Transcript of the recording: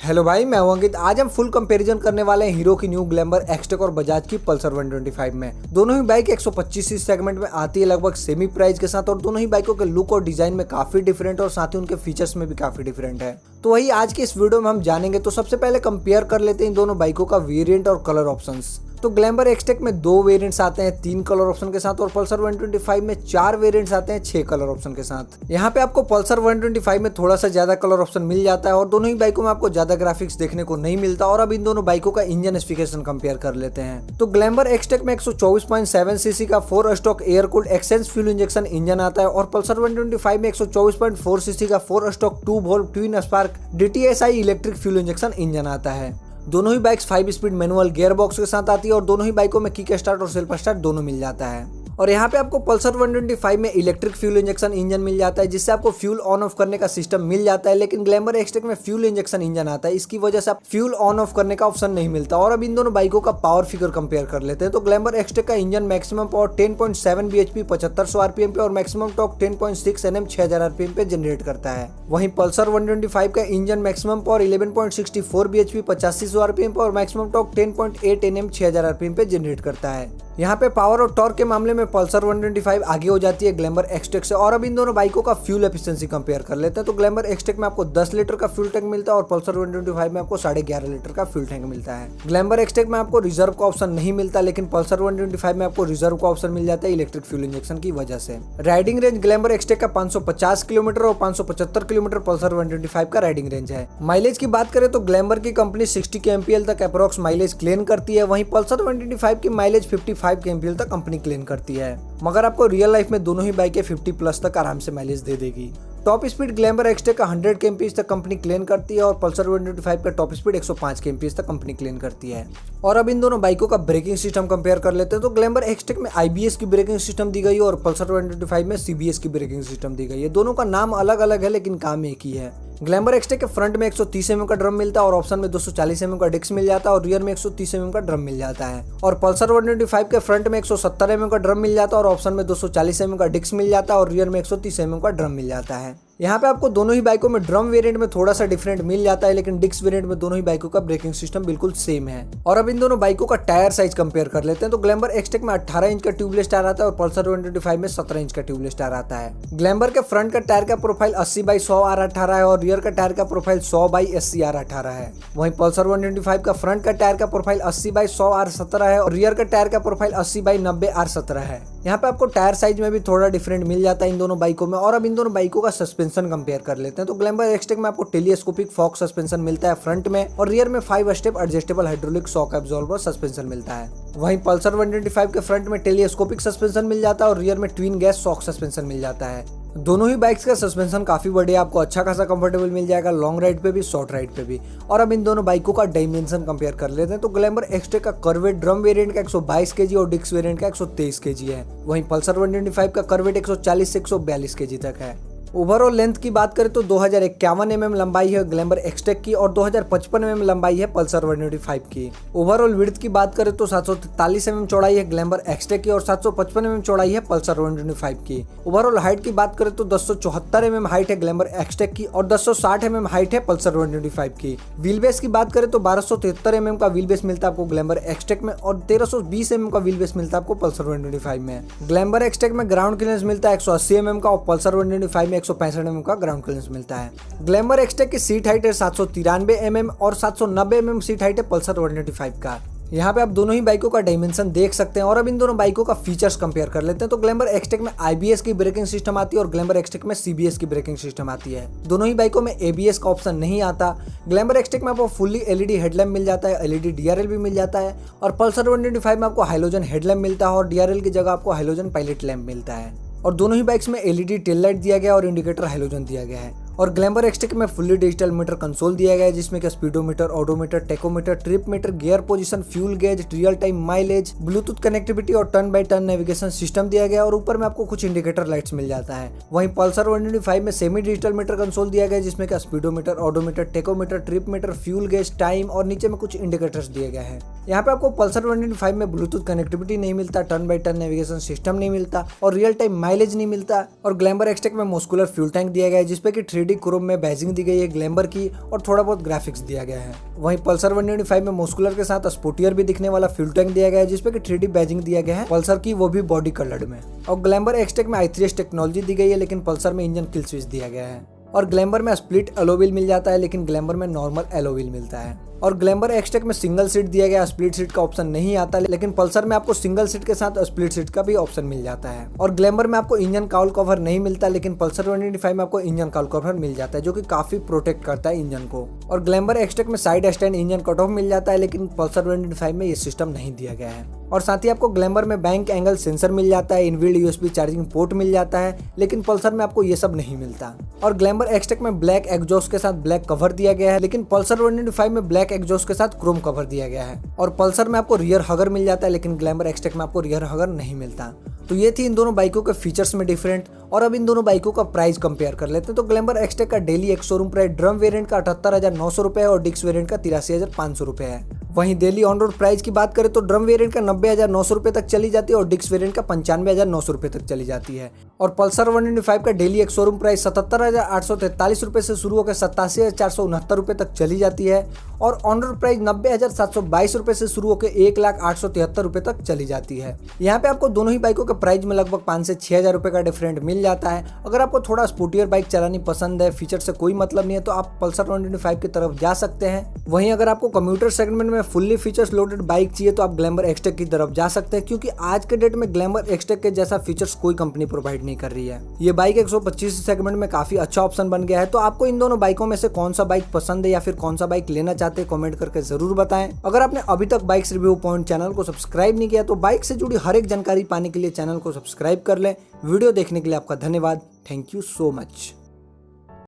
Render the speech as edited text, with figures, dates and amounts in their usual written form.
Hello भाई, मैं हूं अंकित। आज हम फुल कंपैरिजन करने वाले हैं हीरो की न्यू ग्लैमर एक्सटेक और बजाज की पल्सर 125 में। दोनों ही बाइक 125 सीसी सेगमेंट में आती है लगभग सेमी प्राइस के साथ और दोनों ही बाइकों के लुक और डिजाइन में काफी डिफरेंट और साथ ही उनके फीचर्स में भी काफी डिफरेंट है। तो वही आज की इस वीडियो में हम जानेंगे। तो सबसे पहले कंपेयर कर लेते हैं इन दोनों बाइकों का वेरिएंट और कलर ऑप्शंस। तो ग्लैमर एक्सटेक में 2 वेरिएंट्स आते हैं 3 कलर ऑप्शन के साथ और पल्सर 125 में 4 वेरिएंट्स आते हैं 6 कलर ऑप्शन के साथ। यहाँ पे आपको पल्सर 125 में थोड़ा सा ज्यादा कलर ऑप्शन मिल जाता है और दोनों ही बाइकों में आपको ज्यादा ग्राफिक्स देखने को नहीं मिलता। और अब इन दोनों बाइकों का इंजन स्पेसिफिकेशन कंपेयर कर लेते हैं। तो ग्लैमर एक्सटेक में 124.7 सीसी का 4 stock air cooled exchange fuel injection engine आता है और पल्सर 125 में 124.4 सीसी का 4 stock 2 volt twin spark DTSI electric fuel injection engine आता है। दोनों ही bikes 5 speed manual gear box के साथ आती है और दोनों ही बाइकों में किक स्टार्ट और सेल्फ स्टार्ट दोनों मिल जाता है। और यहाँ पे आपको पल्सर 125 में इलेक्ट्रिक फ्यूल इंजेक्शन इंजन मिल जाता है जिससे आपको फ्यूल ऑन ऑफ करने का सिस्टम मिल जाता है। लेकिन ग्लैमर एक्सटेक में फ्यूल इंजेक्शन इंजन आता है, इसकी वजह से आप फ्यूल ऑन ऑफ करने का ऑप्शन नहीं मिलता। और अब इन दोनों बाइकों का पावर फिगर कंपेयर कर लेते हैं। तो ग्लैमर एक्सटेक का engine maximum power 10.7 bhp 7500 RPM पे और मैक्सिमम टॉर्क 10.6 Nm 6000 RPM पे जनरेट करता है। वहीं पल्सर 125 का engine maximum power 11.64 bhp 8500 RPM पे और मैक्सिमम टॉर्क 10.8 Nm 6000 RPM पे जनरेट करता है। यहाँ पे पावर और टॉर्क के मामले में पल्सर 125 आगे हो जाती है ग्लैमर एक्सटेक से। और अब इन दोनों बाइकों का फ्यूल एफिशिएंसी कंपेयर कर लेते हैं। तो ग्लैमर एक्सटेक में आपको 10 लीटर का फ्यूल टैंक मिलता है और पल्सर 125 में आपको 11.5 लीटर का फ्यूल टैंक मिलता है। ग्लैमर एक्सटेक में आपको रिजर्व का ऑप्शन नहीं मिलता, लेकिन पल्सर 125 में आपको रिजर्व का ऑप्शन मिल जाता है इलेक्ट्रिक फ्यूल इंजेक्शन की वजह से। राइडिंग रेंज ग्लैमर एक्सटेक का 550 किलोमीटर और 575 किलोमीटर पल्सर 125 का राइडिंग रेंज है। माइलेज की बात करें तो ग्लैमर की कंपनी 60 kmpl तक अप्रोक्स माइलेज क्लेम करती है, वहीं पल्सर 125 की माइलेज 55 kmpl तक कंपनी क्लेम करती है। मगर आपको रियल लाइफ में दोनों ही बाइकें 50+ तक आराम से माइलेज दे देगी। टॉप स्पीड ग्लैमर एक्सटेक का 100 kmph तक कंपनी क्लेम करती है और पल्सर 125 का टॉप स्पीड 105 kmph तक कंपनी क्लेम करती है। और अब इन दोनों बाइकों का ब्रेकिंग सिस्टम कंपेयर कर लेते हैं। तो ग्लैमर एक्सटेक में IBS की ब्रेकिंग सिस्टम दी गई है और पल्सर 125 में CBS की ब्रेकिंग सिस्टम दी गई है। दोनों का नाम अलग अलग है लेकिन काम एक ही है। ग्लैमर एक्सटेक के फ्रंट में 130 mm का ड्रम मिलता है और ऑप्शन में 240 mm का डिस्क मिल जाता है और रियर में 130 mm का ड्रम मिल जाता है। और पल्सर 125 के फ्रंट में 170 mm का ड्रम मिल जाता है और ऑप्शन में 240 mm का डिस्क मिल जाता है और रियर में 130 mm का ड्रम मिल जाता है। यहाँ पे आपको दोनों ही बाइकों में ड्रम वेरिएंट में थोड़ा सा डिफरेंट मिल जाता है, लेकिन डिस्क वेरिएंट में दोनों ही बाइकों का ब्रेकिंग सिस्टम बिल्कुल सेम है। और अब इन दोनों बाइकों का टायर साइज कंपेयर कर लेते हैं। तो ग्लैमर एक्सटेक में 18 इंच का ट्यूबलेस टायर आता है और पल्सर 125 में 17 इंच का ट्यूबलेस टायर आता है। ग्लैमर के फ्रंट का टायर का प्रोफाइल 80/100 R18 है और रियर का टायर का प्रोफाइल 100/80 R18 है। वहीं पल्सर 125 का फ्रंट का टायर का प्रोफाइल 80/100 R17 है और रियर का टायर का प्रोफाइल 80/90 R17 है। यहाँ पे आपको टायर साइज में भी थोड़ा डिफरेंट मिल जाता है इन दोनों बाइकों में। और अब इन दोनों बाइकों का सस्पेंशन कंपेयर कर लेते हैं। तो ग्लैमर एक्सटेक में आपको टेलीस्कोपिक फॉक सस्पेंशन मिलता है फ्रंट में और रियर में 5 step adjustable hydraulic shock absorber suspension मिलता है। वहीं पल्सर 125 के फ्रंट में टेलीस्कोपिक सस्पेंशन मिल जाता है और रियर में ट्विन गैस शॉक सस्पेंशन मिल जाता है। दोनों ही बाइक्स का सस्पेंशन काफी बढ़िया, आपको अच्छा खासा कंफर्टेबल मिल जाएगा लॉन्ग राइड पे भी शॉर्ट राइड पे भी। और अब इन दोनों बाइकों का डायमेंशन कंपेयर कर लेते हैं। तो ग्लैमर एक्सटेक का कर्वेट ड्रम वेरिएंट का 122 kg और डिस्क वेरिएंट का 123 kg है। वहीं पल्सर 125 का कर्वेट 140 से 142 kg तक है। ओवरऑल लेंथ की बात करें तो 2051 mm लंबाई है ग्लैमर एक्सटेक की और 2055 mm लंबाई है पल्सर 125 की। ओवरऑल विड्थ की बात करें तो 743 mm चौड़ाई है ग्लैमर एक्सटेक की और 755 mm चौड़ाई है पल्सर 125 की। ओवरऑल हाइट की बात करें तो 274 mm हाइट है ग्लैमर एक्सटेक की और 260 mm हाइट है पल्सर 125 की। व्हील बेस की बात करें तो 1273 mm का व्हील बेस मिलता है आपको ग्लैमर एक्सटेक में और 1320 mm का व्हील बेस मिलता है आपको पल्सर 125 में। ग्लैमर एक्सटेक में ग्राउंड क्लियरेंस मिलता है 180 mm का और पल्सर 125 में 165 mm का ग्राउंड क्लियरेंस मिलता है। ग्लैमर एक्सटेक की सीट हाइट है 793 mm और 790 mm सीट हाइट है पल्सर 125 का। यहाँ पे आप दोनों ही बाइकों का डायमेंशन देख सकते हैं। और अब इन दोनों बाइकों का फीचर्स कंपेयर कर लेते हैं। तो ग्लैमर एक्सटेक में IBS की ब्रेकिंग सिस्टम आती है और ग्लैमर एक्सटेक में CBS की ब्रेकिंग सिस्टम आती है। दोनों ही बाइकों में ABS का ऑप्शन नहीं आता। ग्लैमर एक्सटेक में आपको फुल्ली LED हेडलैम्प मिल जाता है, LED DRL भी मिल जाता है और पल्सर 125 में आपको हाइलोजन हेडलैम्प मिलता है और DRL की जगह आपको हाइलोजन पायलट लैम्प मिलता है। और दोनों ही बाइक्स में LED टेल लाइट दिया गया और इंडिकेटर हाइलोजन दिया गया है। और ग्लैमर एक्सटेक में फुल्ली डिजिटल मीटर कंसोल दिया गया है जिसमें कि speedometer, odometer, tachometer, trip meter, gear position, fuel gauge, real time mileage, bluetooth connectivity और turn by turn navigation system दिया गया है और ऊपर में आपको कुछ इंडिकेटर लाइट्स मिल जाता है। वहीं पल्सर 125 में सेमी डिजिटल मीटर कंसोल दिया गया है जिसमें कि speedometer, odometer, tachometer, trip metre, fuel gauge, time और नीचे में कुछ इंडिकेटर्स दिए गए हैं। यहाँ पे आपको पल्सर 125 में ब्लूटूथ कनेक्टिविटी नहीं मिलता, turn by turn navigation system नहीं मिलता और रियल टाइम माइलेज नहीं मिलता। और ग्लैमर एक्सटेक में मस्कुलर फ्यूल टैंक दिया गया है जिसपे कि 3 3D क्रोम में बैजिंग दी गई है ग्लैमर की और थोड़ा बहुत ग्राफिक्स दिया गया है। वहीं पल्सर 125 में मस्कुलर के साथ स्पोर्टियर भी दिखने वाला फ्यूल टैंक दिया गया है जिसपे कि 3D बैजिंग दिया गया है पल्सर की, वो भी बॉडी कलर्ड में। और ग्लैमर एक्सटेक में i3S टेक्नोलॉजी दी गई है लेकिन पल्सर में इंजन किल स्विच दिया गया है। और ग्लैमर में स्प्लिट एलो व्हील मिल जाता है लेकिन ग्लैमर में नॉर्मल एलो व्हील मिलता है। और ग्लैमर एक्सटेक में सिंगल सीट दिया गया, स्प्लिट सीट का ऑप्शन नहीं आता, लेकिन पल्सर में आपको सिंगल सीट के साथ स्प्लिट सीट का भी ऑप्शन मिल जाता है। और ग्लैमर में आपको इंजन काउल कवर नहीं मिलता लेकिन पल्सर 125 में आपको इंजन काउल कवर मिल जाता है जो कि काफी प्रोटेक्ट करता है इंजन को। और ग्लैमर एक्सटेक में side stand engine cut off मिल जाता है लेकिन पल्सर 125 में ये सिस्टम नहीं दिया गया है। और साथ ही आपको ग्लैमर में बैंक एंगल सेंसर मिल जाता है, इनबिल्ट USB चार्जिंग पोर्ट मिल जाता है, लेकिन पल्सर में आपको ये सब नहीं मिलता। और ग्लैमर एक्सटेक में ब्लैक एग्जॉस्ट के साथ ब्लैक कवर दिया गया है लेकिन पल्सर 125 में ब्लैक एग्जॉस्ट के साथ क्रोम कवर दिया गया है। और पल्सर में आपको रियर हगर मिल जाता है लेकिन ग्लैमर एक्सटेक में आपको रियर हगर नहीं मिलता। तो ये थी इन दोनों बाइकों के फीचर्स में डिफरेंट। और अब इन दोनों बाइकों का प्राइस कंपेयर कर लेते हैं। तो ग्लैमर एक्सटेक का डेली एक शोरूम प्राइस ड्रम वेरिएंट का 78,900 रुपए है और डिक्स वेरिएंट का 83,500 रुपए है। वहीं डेली ऑन रोड प्राइस की बात करें तो ड्रम वेरिएंट का 90,900 रुपए तक चली जाती है और डिक्स वेरिएंट का 95,900 रुपए तक चली जाती है। और पल्सर 125 का डेली एक शोरूम प्राइस 77,843 रुपए से शुरू होकर 87,469 रुपए तक चली जाती है और ऑन रोड प्राइस 90,722 रुपए से शुरू होकर 1,0873 रुपए तक चली जाती है। यहाँ पे आपको दोनों ही बाइकों के प्राइस में लगभग 5 से 6,000 रुपए का डिफरेंट मिल जाता है। अगर आपको थोड़ा स्पोर्टियर बाइक चलानी पसंद है, फीचर से कोई मतलब नहीं है, तो आप पल्सर 125 की तरफ जा सकते हैं। वहीं अगर आपको कम्यूटर सेगमेंट में फुल्ली फीचर्स लोडेड बाइक चाहिए तो आप ग्लैमर एक्सटेक की तरफ जा सकते हैं, क्योंकि आज के डेट में ग्लैमर एक्सटेक के जैसा फीचर्स कोई कंपनी प्रोवाइड नहीं कर रही है। ये बाइक 125 सेगमेंट में काफी अच्छा ऑप्शन बन गया है। तो आपको इन दोनों बाइकों में से कौन सा बाइक पसंद है या फिर कौन सा बाइक लेना चाहते हैं, कमेंट करके जरूर बताएं। अगर आपने अभी तक बाइक्स रिव्यू पॉइंट चैनल को सब्सक्राइब नहीं किया तो बाइक से जुड़ी हर एक जानकारी पाने के लिए चैनल को सब्सक्राइब कर लें। वीडियो देखने के लिए आपका धन्यवाद। Thank you so much.